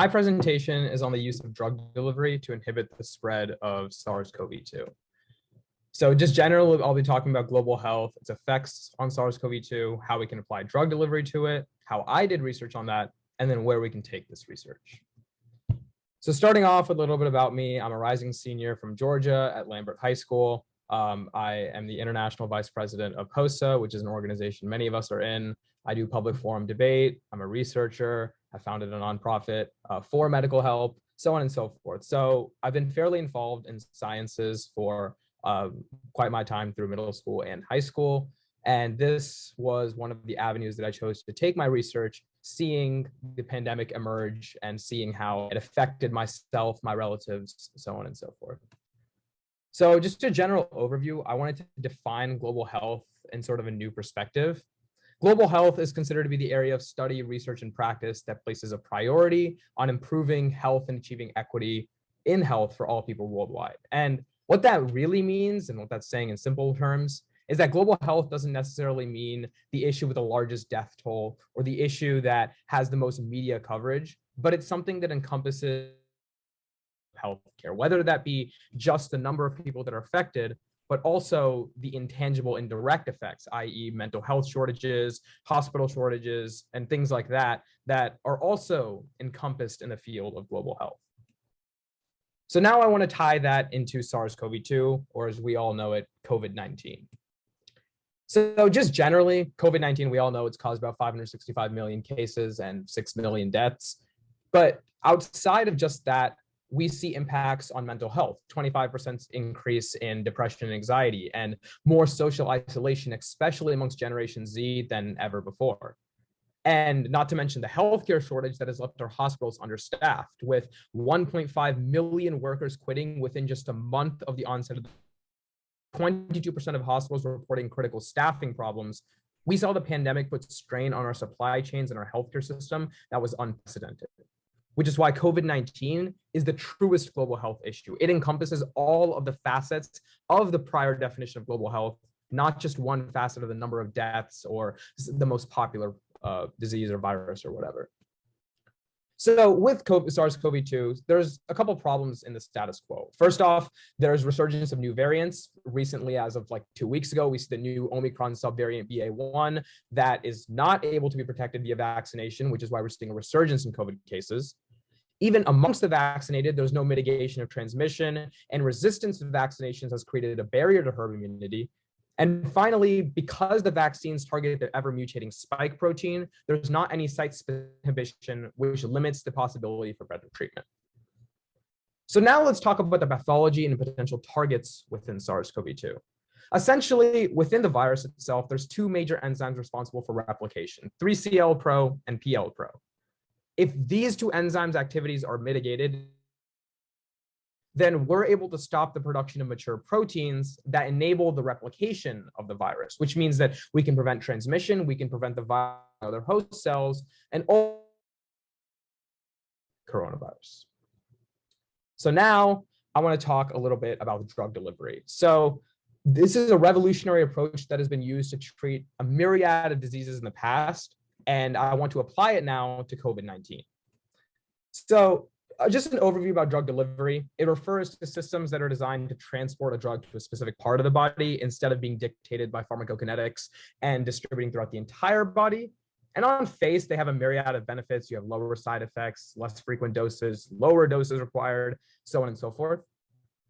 My presentation is on the use of drug delivery to inhibit the spread of SARS-CoV-2. So just generally, I'll be talking about global health, its effects on SARS-CoV-2, how we can apply drug delivery to it, how I did research on that, and then where we can take this research. So starting off with a little bit about me, I'm a rising senior from Georgia at Lambert High School. I am the International Vice President of HOSA, which is an organization many of us are in. I do public forum debate. I'm a researcher. I founded a nonprofit for medical help, so on and so forth. So I've been fairly involved in sciences for quite my time through middle school and high school. And this was one of the avenues that I chose to take my research, seeing the pandemic emerge and seeing how it affected myself, my relatives, so on and so forth. So just a general overview, I wanted to define global health in sort of a new perspective. Global health is considered to be the area of study, research, and practice that places a priority on improving health and achieving equity in health for all people worldwide. And what that really means, and what that's saying in simple terms, is that global health doesn't necessarily mean the issue with the largest death toll or the issue that has the most media coverage, but it's something that encompasses healthcare, whether that be just the number of people that are affected, but also the intangible indirect effects, i.e. mental health shortages, hospital shortages, and things like that, that are also encompassed in the field of global health. So now I want to tie that into SARS-CoV-2, or as we all know it, COVID-19. So just generally, COVID-19, we all know it's caused about 565 million cases and 6 million deaths. But outside of just that, we see impacts on mental health, 25% increase in depression and anxiety, and more social isolation, especially amongst Generation Z than ever before. And not to mention the healthcare shortage that has left our hospitals understaffed, with 1.5 million workers quitting within just a month of the onset of the 22% of hospitals reporting critical staffing problems. We saw the pandemic put strain on our supply chains and our healthcare system that was unprecedented, which is why COVID-19 is the truest global health issue. It encompasses all of the facets of the prior definition of global health, not just one facet of the number of deaths or the most popular disease or virus or whatever. So with SARS-CoV-2, there's a couple problems in the status quo. First off, there's resurgence of new variants. Recently, as of like 2 weeks ago, we see the new Omicron subvariant BA.1 that is not able to be protected via vaccination, which is why we're seeing a resurgence in COVID cases. Even amongst the vaccinated, there's no mitigation of transmission, and resistance to vaccinations has created a barrier to herd immunity. And finally, because the vaccines target the ever-mutating spike protein, there's not any site-specific inhibition, which limits the possibility for better treatment. So now let's talk about the pathology and potential targets within SARS-CoV-2. Essentially, within the virus itself, there's two major enzymes responsible for replication, 3CL-Pro and PL-Pro. If these two enzymes' activities are mitigated, then we're able to stop the production of mature proteins that enable the replication of the virus, which means that we can prevent transmission, we can prevent the virus and other host cells, and all coronavirus. So now I want to talk a little bit about drug delivery. So this is a revolutionary approach that has been used to treat a myriad of diseases in the past, and I want to apply it now to COVID-19. So just an overview about drug delivery. It refers to systems that are designed to transport a drug to a specific part of the body instead of being dictated by pharmacokinetics and distributing throughout the entire body. And on face, they have a myriad of benefits. You have lower side effects, less frequent doses, lower doses required, so on and so forth.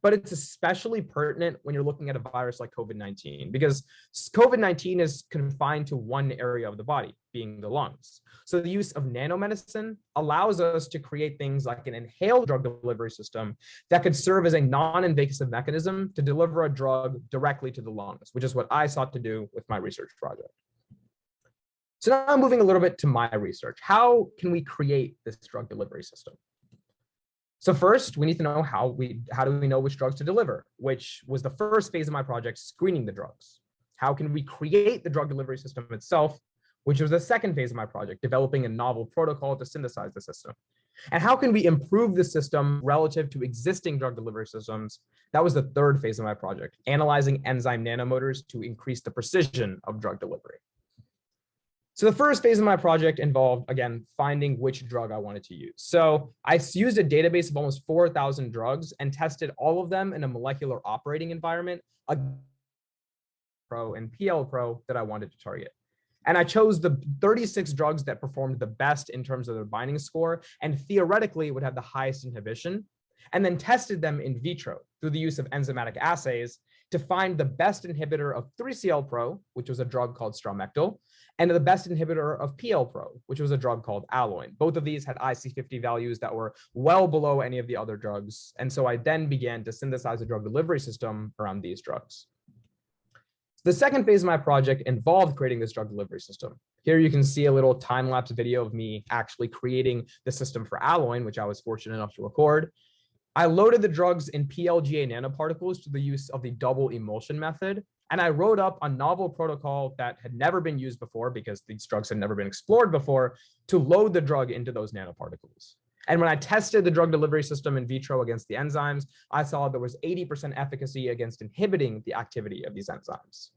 But it's especially pertinent when you're looking at a virus like COVID-19, because COVID-19 is confined to one area of the body, being the lungs. So the use of nanomedicine allows us to create things like an inhaled drug delivery system that could serve as a non-invasive mechanism to deliver a drug directly to the lungs, which is what I sought to do with my research project. So now I'm moving a little bit to my research. How can we create this drug delivery system? So first, we need to know how do we know which drugs to deliver, which was the first phase of my project, screening the drugs. How can we create the drug delivery system itself, which was the second phase of my project, developing a novel protocol to synthesize the system. And how can we improve the system relative to existing drug delivery systems? That was the third phase of my project, analyzing enzyme nanomotors to increase the precision of drug delivery. So the first phase of my project involved, again, finding which drug I wanted to use. So I used a database of almost 4,000 drugs and tested all of them in a molecular operating environment, a Pro and PL Pro that I wanted to target. And I chose the 36 drugs that performed the best in terms of their binding score and theoretically would have the highest inhibition, and then tested them in vitro through the use of enzymatic assays to find the best inhibitor of 3CL Pro, which was a drug called stromectil, and the best inhibitor of PL Pro, which was a drug called Alloin. Both of these had IC50 values that were well below any of the other drugs. And so I then began to synthesize a drug delivery system around these drugs. The second phase of my project involved creating this drug delivery system. Here you can see a little time-lapse video of me actually creating the system for Alloin, which I was fortunate enough to record. I loaded the drugs in PLGA nanoparticles through the use of the double emulsion method. And I wrote up a novel protocol that had never been used before because these drugs had never been explored before to load the drug into those nanoparticles. And when I tested the drug delivery system in vitro against the enzymes, I saw there was 80% efficacy against inhibiting the activity of these enzymes.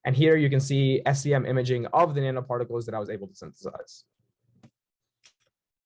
And here you can see SEM imaging of the nanoparticles that I was able to synthesize.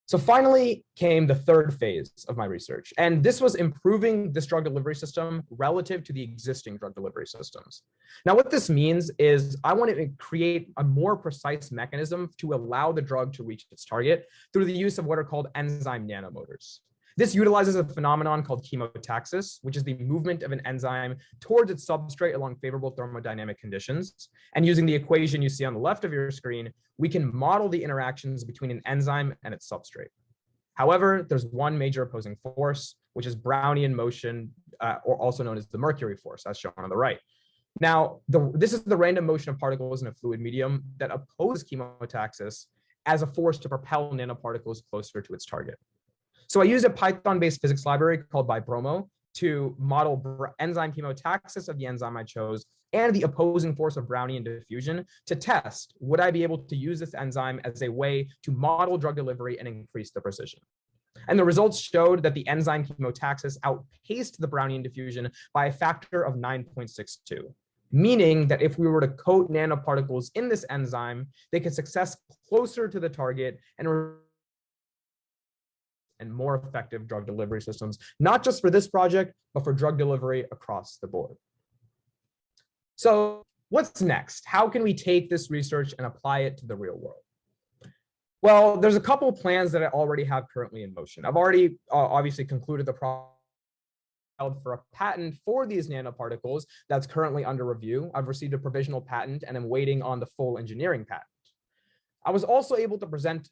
So finally came the third phase of my research, and this was improving this drug delivery system relative to the existing drug delivery systems. Now, what this means is I wanted to create a more precise mechanism to allow the drug to reach its target through the use of what are called enzyme nanomotors. This utilizes a phenomenon called chemotaxis, which is the movement of an enzyme towards its substrate along favorable thermodynamic conditions. And using the equation you see on the left of your screen, we can model the interactions between an enzyme and its substrate. However, there's one major opposing force, which is Brownian motion, or also known as the mercury force, as shown on the right. Now, this is the random motion of particles in a fluid medium that opposes chemotaxis as a force to propel nanoparticles closer to its target. So I used a Python-based physics library called Bibromo to model enzyme chemotaxis of the enzyme I chose and the opposing force of Brownian diffusion to test, would I be able to use this enzyme as a way to model drug delivery and increase the precision? And the results showed that the enzyme chemotaxis outpaced the Brownian diffusion by a factor of 9.62, meaning that if we were to coat nanoparticles in this enzyme, they could success closer to the target and more effective drug delivery systems, not just for this project, but for drug delivery across the board. So what's next? How can we take this research and apply it to the real world? Well, there's a couple of plans that I already have currently in motion. I've already obviously concluded the project for a patent for these nanoparticles that's currently under review. I've received a provisional patent and I'm waiting on the full engineering patent. I was also able to present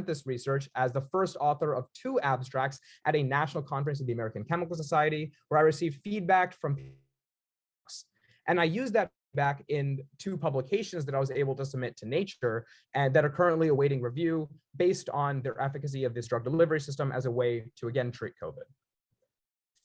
this research as the first author of 2 abstracts at a national conference of the American Chemical Society, where I received feedback from, and I used that feedback in 2 publications that I was able to submit to Nature and that are currently awaiting review based on their efficacy of this drug delivery system as a way to, again, treat COVID.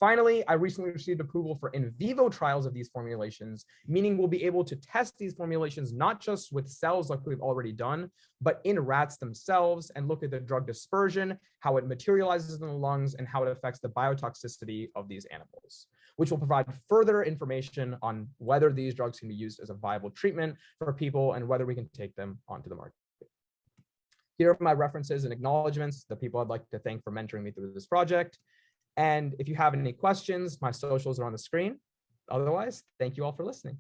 Finally, I recently received approval for in vivo trials of these formulations, meaning we'll be able to test these formulations not just with cells like we've already done, but in rats themselves and look at the drug dispersion, how it materializes in the lungs, and how it affects the biotoxicity of these animals, which will provide further information on whether these drugs can be used as a viable treatment for people and whether we can take them onto the market. Here are my references and acknowledgements, the people I'd like to thank for mentoring me through this project. And if you have any questions, my socials are on the screen. Otherwise, thank you all for listening.